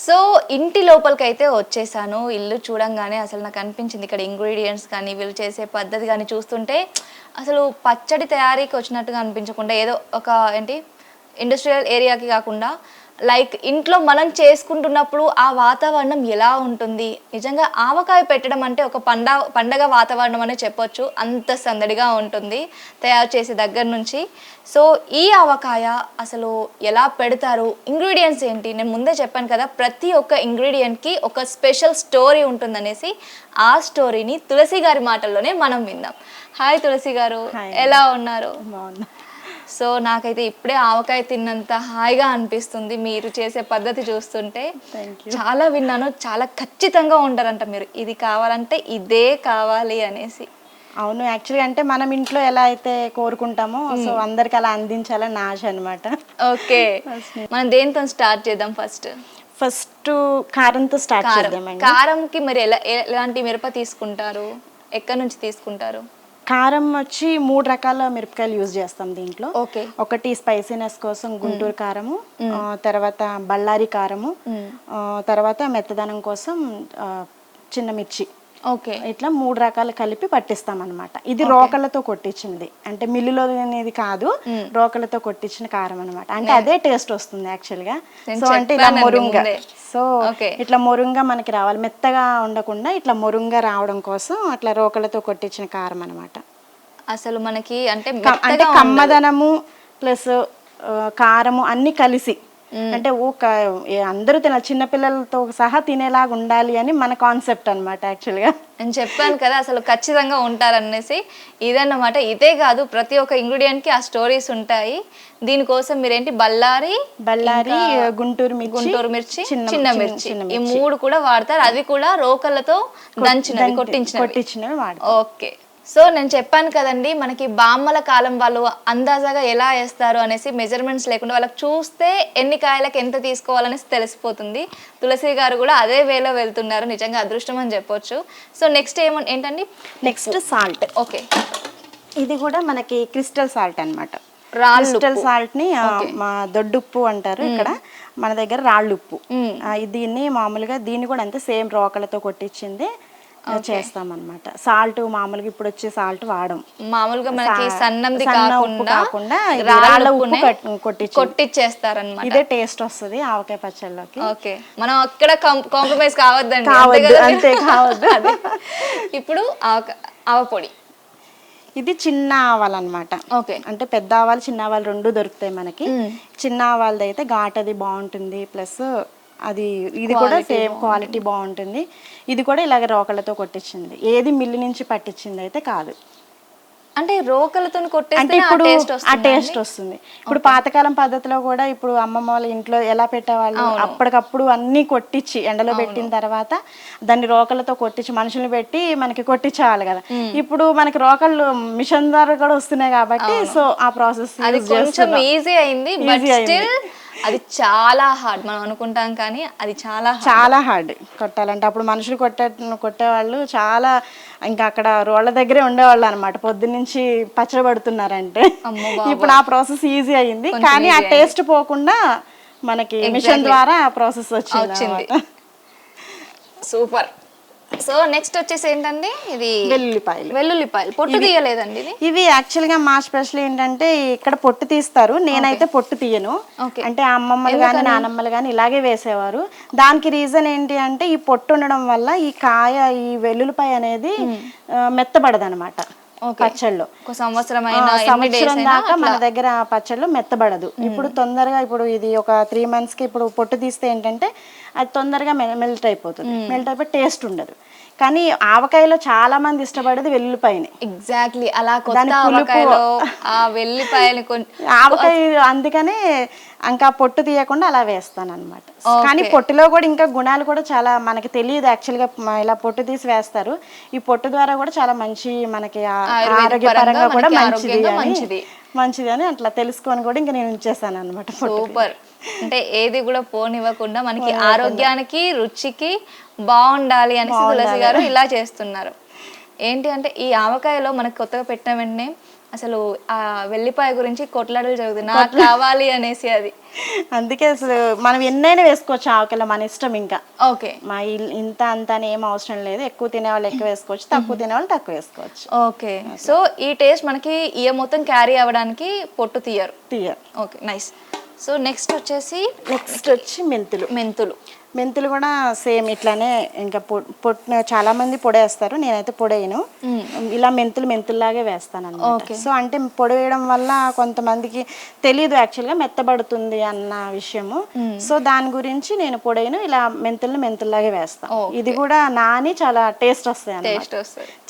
So ఇంటి లోపలికైతే వచ్చేసాను. ఇల్లు చూడంగానే అసలు నాకు అనిపించింది ఇక్కడ ఇంగ్రీడియంట్స్ కానీ వీళ్ళు చేసే పద్ధతి కానీ చూస్తుంటే అసలు పచ్చడి తయారీకి వచ్చినట్టుగా అనిపించకుండా ఏదో ఒక ఏంటి ఇండస్ట్రియల్ ఏరియాకి కాకుండా లైక్ ఇంట్లో మనం చేసుకుంటున్నప్పుడు ఆ వాతావరణం ఎలా ఉంటుంది. నిజంగా ఆవకాయ పెట్టడం అంటే ఒక పండగ వాతావరణం అనే చెప్పొచ్చు. అంత సందడిగా ఉంటుంది తయారు చేసే దగ్గర నుంచి. సో ఈ ఆవకాయ అసలు ఎలా పెడతారు, ఇంగ్రీడియంట్స్ ఏంటి, నేను ముందే చెప్పాను కదా ప్రతి ఒక్క ఇంగ్రీడియంట్కి ఒక స్పెషల్ స్టోరీ ఉంటుందనేసి. ఆ స్టోరీని తులసి గారి మాటల్లోనే మనం విందాం. హాయ్ తులసి గారు, ఎలా ఉన్నారు? సో నాకైతే ఇప్పుడే ఆవకాయ తిన్నంత హాయిగా అనిపిస్తుంది మీరు చేసే పద్ధతి చూస్తుంటే. చాలా విన్నాను, చాలా ఖచ్చితంగా ఉంటారంట మీరు, ఇది కావాలంటే ఇదే కావాలి అనేసి. అవును, యాక్చువల్గా అంటే మనం ఇంట్లో ఎలా అయితే కోరుకుంటామో సో అందరికి అలా అందించాలని నా ఆశ అనమాట. ఓకే, మనం దేనితో స్టార్ట్ చేద్దాం? ఫస్ట్ కారంతో స్టార్ట్ చేద్దాం. కారంకి మరి ఎలాంటి మిరప తీసుకుంటారు, ఎక్కడి నుంచి తీసుకుంటారు? కారం వచ్చి 3 రకాల మిరపకాయలు యూజ్ చేస్తాం దీంట్లో. ఒకటి స్పైసీనెస్ కోసం గుంటూరు కారము, తర్వాత బళ్ళారి కారము, తర్వాత మెత్తదనం కోసం చిన్న మిర్చి. ఇట్లా 3 రకాలు కలిపి పట్టిస్తాం అనమాట. ఇది రోకళ్ళతో కొట్టించింది, అంటే మిల్లులో అనేది కాదు, రోకళ్ళతో కొట్టించిన కారం అనమాట. అంటే అదే టేస్ట్ వస్తుంది యాక్చువల్ గా. సో అంటే ఇలా మొరుంగా, సో ఇట్లా మొరుంగా మనకి రావాలి, మెత్తగా ఉండకుండా ఇట్లా మొరుంగా రావడం కోసం అట్లా రోకళ్ళతో కొట్టించిన కారం అనమాట. అసలు మనకి అంటే కమ్మదనము ప్లస్ కారము అన్ని కలిసి, అంటే అందరూ చిన్నపిల్లలతో సహా తినేలాగా ఉండాలి అని మన కాన్సెప్ట్ అనమాట. యాక్చువల్గా నేను చెప్పాను కదా అసలు ఖచ్చితంగా ఉంటారనేసి. ఇదన్నమాట. ఇదే కాదు, ప్రతి ఒక్క ఇంగ్రీడియంట్ కి ఆ స్టోరీస్ ఉంటాయి. దీనికోసం మీరేంటి బళ్ళారి, గుంటూరు మిర్చి, చిన్న మిర్చి, ఈ 3 కూడా వాడతారు. అది కూడా రోకళ్ళతో దంచినవి, కొట్టించినవి వాడతారు. ఓకే. సో నేను చెప్పాను కదండి, మనకి బామ్మల కాలం వాళ్ళు అందాజాగా ఎలా వేస్తారు అనేసి మెజర్మెంట్స్ లేకుండా వాళ్ళకి చూస్తే ఎన్ని కాయలకు ఎంత తీసుకోవాలనేసి తెలిసిపోతుంది. తులసి గారు కూడా అదే వేలో వెళ్తున్నారు, నిజంగా అదృష్టం అని చెప్పొచ్చు. సో నెక్స్ట్ ఏంటండి? Next salt. ఓకే, ఇది కూడా మనకి క్రిస్టల్ సాల్ట్ అనమాట. క్రిస్టల్ సాల్ట్ ని దొడ్డుప్పు అంటారు ఇక్కడ, మన దగ్గర రాళ్ళుప్పు. దీన్ని మామూలుగా దీన్ని కూడా అంతే సేమ్ రోకలతో కొట్టించింది చేస్తాం అనమాట. సాల్ట్ మామూలుగా ఇప్పుడు వచ్చే సాల్ట్ వాడం, మామూలుగా మనకి సన్నంది కాకుండా కొట్టిచ్చేస్తారన్నమాట. ఇదే టేస్ట్ వస్తుంది ఆవకాయ పచ్చళ్ళలోకి. ఓకే, మనం అక్కడ కాంప్రమైజ్ కావద్దండి, అంతే కావద్దు. ఇప్పుడు ఆవపొడి, ఇది చిన్న ఆవాలు అనమాట. ఓకే, అంటే పెద్ద ఆవాలు చిన్న ఆవాలు 2 దొరుకుతాయి మనకి. చిన్న ఆవాలది అయితే ఘాటది బాగుంటుంది, ప్లస్ ఇది కూడా సేమ్ క్వాలిటీ బాగుంటుంది. ఇది కూడా ఇలాగ రోకళ్ళతో కొట్టించింది, ఏది మిల్లు నుంచి పట్టించింది అయితే కాదు. అంటే రోకలతో అంటే ఇప్పుడు ఆ టేస్ట్ వస్తుంది. ఇప్పుడు పాతకాలం పద్ధతిలో కూడా ఇప్పుడు అమ్మమ్మ వాళ్ళ ఇంట్లో ఎలా పెట్టేవాళ్ళు, అప్పటికప్పుడు అన్ని కొట్టించి ఎండలో పెట్టిన తర్వాత దాన్ని రోకలతో కొట్టించి మనుషులు పెట్టి మనకి కొట్టించేవాళ్ళు కదా. ఇప్పుడు మనకి రోకళ్ళు మిషన్ ద్వారా కూడా వస్తున్నాయి కాబట్టి సో ఆ ప్రాసెస్ కొంచెం ఈజీ అయింది. అది చాలా హార్డ్, మనం అనుకుంటాం కానీ అది చాలా హార్డ్ కొట్టాలంటే. అప్పుడు మనుషులు కొట్టేవాళ్ళు చాలా, ఇంకా అక్కడ రోళ్ళ దగ్గరే ఉండేవాళ్ళు అనమాట. పొద్దున్నుంచి పచ్చడి పడుతున్నారంటే. ఇప్పుడు ఆ ప్రాసెస్ ఈజీ అయింది, కానీ ఆ టేస్ట్ పోకుండా మనకి మిషన్ ద్వారా ఆ ప్రాసెస్ వచ్చింది. సూపర్. సో నెక్స్ట్ వచ్చేసి ఏంటండి, ఇది వెల్లుల్లిపాయలు పొట్టు తీయలేదండి. ఇవి యాక్చువల్ గా మా స్పెషల్ ఏంటంటే ఇక్కడ పొట్టు తీస్తారు, నేనైతే పొట్టు తీయను. అంటే అమ్మమ్మలు కానీ నానమ్మలు కానీ ఇలాగే వేసేవారు. దానికి రీజన్ ఏంటి అంటే ఈ పొట్టు ఉండడం వల్ల ఈ వెల్లుల్లిపాయ అనేది మెత్తబడదు అనమాట పచ్చళ్ళు. సంవత్సరం దాకా మన దగ్గర పచ్చళ్ళు మెత్తబడదు. ఇప్పుడు తొందరగా, ఇప్పుడు ఇది ఒక 3 months కి ఇప్పుడు పొట్టు తీస్తే ఏంటంటే అది తొందరగా మెల్ట్ అయిపోతుంది. మెల్ట్ అయిపోయి టేస్ట్ ఉండదు. కానీ ఆవకాయలో చాలా మంది ఇష్టపడేది వెల్లుల్లిపాయని. ఎగ్జాక్ట్లీ, అలా ఆవకాయ అందుకనే ఇంకా పొట్టు తీయకుండా అలా వేస్తాను అనమాట. కానీ పొట్టులో కూడా ఇంకా గుణాలు కూడా చాలా మనకి తెలియదు యాక్చువల్గా. ఇలా పొట్టు తీసి వేస్తారు. ఈ పొట్టు ద్వారా కూడా చాలా మంచి, మనకి ఆరోగ్యపరంగా కూడా మంచిది అని అట్లా తెలుసుకొని కూడా ఇంకా నేను ఉంచేసాను అనమాట. సూపర్. అంటే ఏది కూడా పోనివ్వకుండా మనకి ఆరోగ్యానికి రుచికి బాగుండాలి అని తులసి గారు ఇలా చేస్తున్నారు. ఏంటి అంటే ఈ ఆవకాయలో మనకు కొత్తగా పెట్టిన వెంటనే అసలు ఆ వెల్లిపాయ గురించి కొట్లాటలు జరుగుతుంది, నాకు కావాలి అనేసి. అది అందుకే అసలు మనం ఎన్నైనా వేసుకోవచ్చు ఆవకాయలో, మన ఇష్టం. ఇంకా ఓకే, మా ఇంత అంత అని ఏం అవసరం లేదు. ఎక్కువ తినేవాళ్ళు ఎక్కువ వేసుకోవచ్చు, తక్కువ తినేవాళ్ళు తక్కువ వేసుకోవచ్చు. ఓకే. సో ఈ టేస్ట్ మనకి ఇయర్ మొత్తం క్యారీ అవ్వడానికి పొట్టు తీయరు. Okay, nice. సో నెక్స్ట్ వచ్చి మెంతులు కూడా సేమ్ ఇట్లానే ఇంకా చాలా మంది పొడేస్తారు, నేనైతే పొడేయను. ఇలా మెంతుల్లాగే వేస్తాను అన్నమాట. సో అంటే పొడి వేయడం వల్ల కొంతమందికి తెలియదు యాక్చువల్గా మెత్తబడుతుంది అన్న విషయము. సో దాని గురించి నేను పొడేయను, ఇలా మెంతుల్లాగే వేస్తాను. ఇది కూడా నాని చాలా టేస్ట్ వస్తాయి అన్నమాట.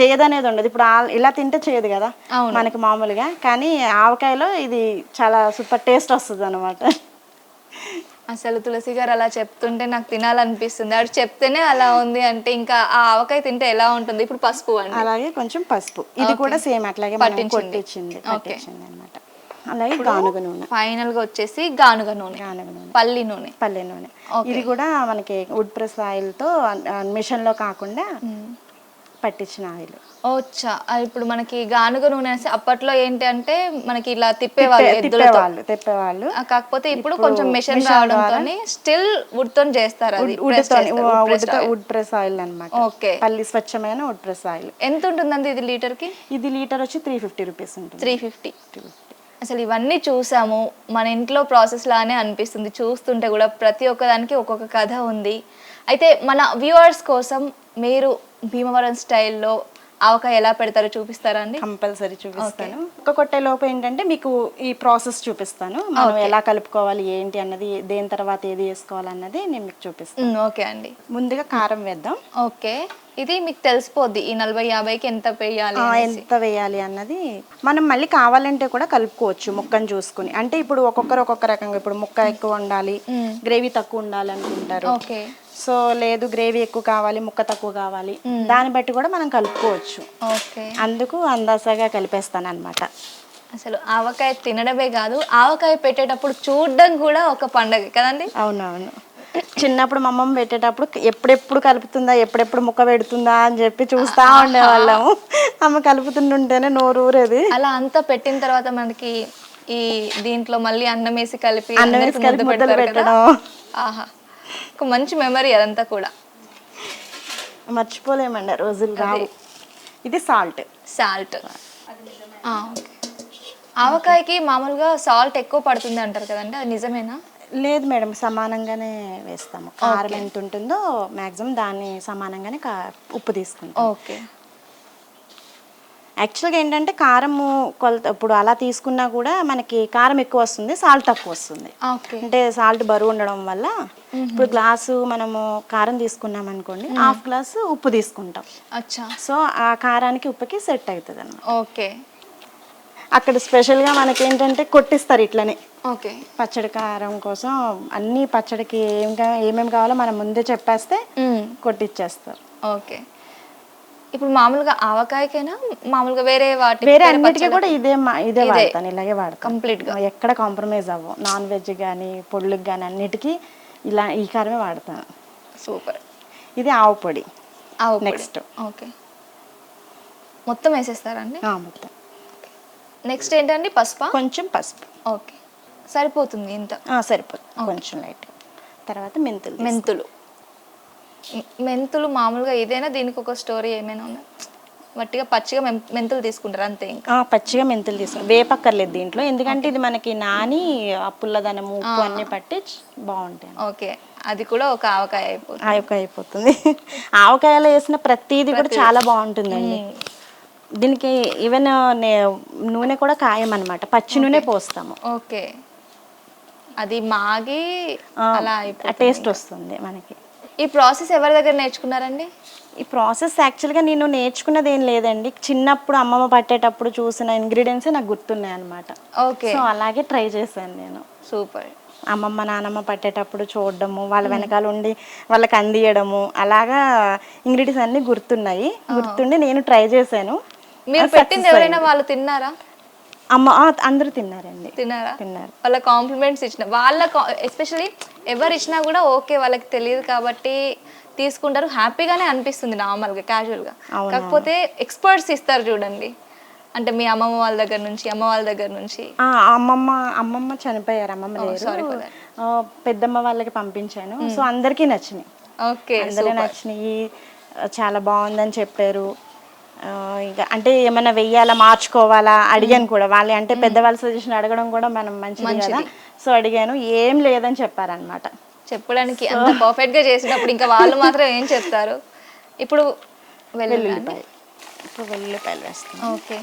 చేదు అనేది ఉండదు. ఇప్పుడు ఇలా తింటే చేయదు కదా మనకి మామూలుగా, కానీ ఆవకాయలో ఇది చాలా సూపర్ టేస్ట్ వస్తుంది అన్నమాట. అసలు తులసి గారు అలా చెప్తుంటే నాకు తినాలనిపిస్తుంది. అటు చెప్తేనే అలా ఉంది అంటే ఇంకా ఆ ఆవకాయ తింటే ఎలా ఉంటుంది. ఇప్పుడు పసుపు అండి, అలాగే కొంచెం పసుపు, ఇది కూడా సేమ్ అట్లాగే పట్టించింది అన్నమాట. అలాగే గానుగ నూనె, ఫైనల్ గా వచ్చేసి గానుగ నూనె, పల్లి నూనె. ఇది కూడా మనకి వుడ్ ప్రెస్ ఆయిల్ తో మిషన్ లో కాకుండా పట్టించిన ఆయిల్. ఓచ్చా, ఇప్పుడు మనకి గానుగ నూనె అప్పట్లో ఏంటి అంటే మనకి ఇలా తిప్పేవాళ్ళు, కాకపోతే ఇప్పుడు కొంచెం మిషన్ రావడంతో స్టిల్ వుడ్ తో చేస్తారు. అది వుడ్ ప్రెస్ ఆయిల్ అన్నమాట. ఓకే, పల్లి స్వచ్ఛమైన వుడ్ ప్రెస్ ఆయిల్. ఎంత ఉంటుందండి ఇది లీటర్ కి? ఇది లీటర్ వచ్చి 350 రూపీస్ ఉంటుంది. 350. అసలు ఇవన్నీ చూసాము, మన ఇంట్లో ప్రాసెస్ లానే అనిపిస్తుంది చూస్తుంటే కూడా. ప్రతి ఒక్కదానికి ఒక్కొక్క కథ ఉంది. అయితే మన వ్యూవర్స్ కోసం మీరు భీమవరం స్టైల్లో ఆవకాయ ఎలా పెడతారో చూపిస్తారా అండి? కంపల్సరీ చూపిస్తాను. ఒక కొట్టే లోపు ఏంటంటే మీకు ఈ ప్రాసెస్ చూపిస్తాను, మనం ఎలా కలుపుకోవాలి ఏంటి అన్నది, దేని తర్వాత ఏది వేసుకోవాలన్నది నేను మీకు చూపిస్తాను. ఓకే అండి. ముందుగా కారం వేద్దాం. ఓకే, ఇది మీకు తెలిసిపోద్ది ఈ 40-50కి ఎంత వేయాలి అన్నది. మనం మళ్ళీ కావాలంటే కూడా కలుపుకోవచ్చు ముక్కను చూసుకుని. అంటే ఇప్పుడు ఒక్కొక్కరు ఒక్కొక్క రకంగా, ఇప్పుడు ముక్క ఎక్కువ ఉండాలి, గ్రేవీ తక్కువ ఉండాలి అనుకుంటారు. ఓకే, సో లేదు గ్రేవీ ఎక్కువ కావాలి, ముక్క తక్కువ కావాలి, దాన్ని బట్టి కూడా మనం కలుపుకోవచ్చు. ఓకే, అందుకు అందాజగా కలిపేస్తాను అన్నమాట. అసలు ఆవకాయ తినడమే కాదు, ఆవకాయ పెట్టేటప్పుడు చూడడం కూడా ఒక పండగ కదండి. అవునవును. చిన్నప్పుడు మా అమ్మమ్మ పెట్టేటప్పుడు ఎప్పుడెప్పుడు కలుపుతుందా, ఎప్పుడెప్పుడు ముక్క పెడుతుందా అని చెప్పి చూస్తా ఉండేవాళ్ళము. అమ్మ కలుపుతుంటుంటేనే నోరు ఊరేది. అలా అంతా పెట్టిన తర్వాత మనకి ఈ దీంట్లో మళ్ళీ అన్నం వేసి కలిపి ముద్దలు పెట్టడం, ఆహా, ఒక మంచి మెమరీ అదంతా కూడా. మర్చిపోలేమండి రోజులు రావు. ఇది సాల్ట్. ఆవకాయకి మామూలుగా సాల్ట్ ఎక్కువ పడుతుంది అంటారు కదండి, అది నిజమేనా? లేదు మేడం, సమానంగానే వేస్తాము. కారం ఎంత ఉంటుందో మ్యాక్సిమం దాన్ని సమానంగానే ఉప్పు తీసుకుంటాం. ఓకే, యాక్చువల్గా ఏంటంటే కారము కొలత ఇప్పుడు అలా తీసుకున్నా కూడా మనకి కారం ఎక్కువ వస్తుంది, సాల్ట్ తక్కువ వస్తుంది. అంటే సాల్ట్ బరువు ఉండడం వల్ల ఇప్పుడు గ్లాసు మనము కారం తీసుకున్నాం అనుకోండి, హాఫ్ గ్లాసు ఉప్పు తీసుకుంటాం. సో ఆ కారానికి ఉప్పుకి సెట్ అవుతుంది అన్నమాట. ఓకే, అక్కడ స్పెషల్గా మనకి ఏంటంటే కొట్టిస్తారు ఇట్లనే. ఓకే, పచ్చడి కారం కోసం అన్ని పచ్చడికి ఏమేమి కావాలో మనం ముందే చెప్పేస్తే కొట్టిచ్చేస్తారు. ఓకే, ఇప్పుడు మామూలుగా ఆవకాయకైనా మామూలుగా వేరే అన్నిటికీ కూడా ఇదే వాడతాను, ఇలాగే వాడతాను కంప్లీట్ గా. ఎక్కడ కాంప్రమైజ్ అవ్వం. నాన్ వెజ్ కానీ పొళ్ళుకి కానీ అన్నిటికీ ఈ కారమే వాడతాను. సూపర్. ఇది ఆవు పొడి. నెక్స్ట్ ఓకే, మొత్తం వేసేస్తారండి? మొత్తం. నెక్స్ట్ ఏంటండి? పసుపు. కొంచెం పసుపు. ఓకే, సరిపోతుంది ఇంత? సరిపోతుంది, కొంచెం లైట్. తర్వాత మెంతులు మామూలుగా ఇదేనా, దీనికి ఒక స్టోరీ ఏమైనా ఉందా? వట్టిగా పచ్చిగా మెంతులు తీసుకుంటారు అంతే? ఇంకా పచ్చిగా మెంతులు తీసుకుంటారు, వేపక్కర్లేదు దీంట్లో. ఎందుకంటే ఇది మనకి నాని పుల్లదనము ఉప్పు అన్ని పట్టి బాగుంటాయి. ఓకే, అది కూడా ఒక ఆవకాయ అయిపోతుంది. ఆవకాయలో వేసిన ప్రతిదీ కూడా చాలా బాగుంటుందండి. దీనికి ఈవెన్ నూనె కూడా ఖాయం అన్నమాట, పచ్చి నూనె పోస్తాము. ఓకే, అది మాగి అలా టేస్ట్ వస్తుంది మనకి. ఈ ప్రాసెస్ ఎవరి దగ్గర నేర్చుకున్నారండి? ఈ ప్రాసెస్ యాక్చువల్గా నేను నేర్చుకున్నది ఏం లేదండి. చిన్నప్పుడు అమ్మమ్మ పట్టేటప్పుడు చూసిన ఇంగ్రీడియంట్స్ నాకు గుర్తున్నాయి అన్నమాట. ఓకే, సో అలాగే ట్రై చేశాను నేను. సూపర్. అమ్మమ్మ నానమ్మ పట్టేటప్పుడు చూడడము, వాళ్ళ వెనకాల ఉండి వాళ్ళకి అందియడము, అలాగా ఇంగ్రీడియంట్స్ అన్నీ గుర్తుండి నేను ట్రై చేశాను. మీరు పెట్టింది ఎవరైనా వాళ్ళు తిన్నారా? అందరూ తిన్నారండి. తిన్నారా? వాళ్ళ కాంప్లిమెంట్స్ ఇచ్చిన వాళ్ళ ఎస్పెషల్లీ ఎవరు ఇచ్చినా కూడా ఓకే, వాళ్ళకి తెలియదు కాబట్టి తీసుకుంటారు, హ్యాపీగానే అనిపిస్తుంది నార్మల్గా క్యాజువల్గా. కాకపోతే ఎక్స్పర్ట్స్ ఇస్తారు చూడండి, అంటే మీ అమ్మమ్మ వాళ్ళ దగ్గర నుంచి, అమ్మ వాళ్ళ దగ్గర నుంచి? అమ్మమ్మ చనిపోయారు, అమ్మమ్మ sorry లేరు. for that. పెద్దమ్మ వాళ్ళకి పంపించాను. సో అందరికీ నచ్చినాయి, ఓకే, అందరూ నచ్చినాయి, చాలా బాగుందని చెప్పారు. ఇంకా అంటే ఏమైనా వెయ్యాలా, మార్చుకోవాలా అడిగాను కూడా. వాళ్ళే అంటే పెద్దవాళ్ళ సజెషన్ అడగడం కూడా మనం మంచిది కదా. సో అడిగాను, ఏం లేదని చెప్పారనమాట. చెప్పడానికి అంత పర్ఫెక్ట్ గా చేసినప్పుడు ఇంకా వాళ్ళు మాత్రం ఏం చెప్తారు. ఇప్పుడు వెల్లుల్లిపాయలు వేస్తాను. ఓకే.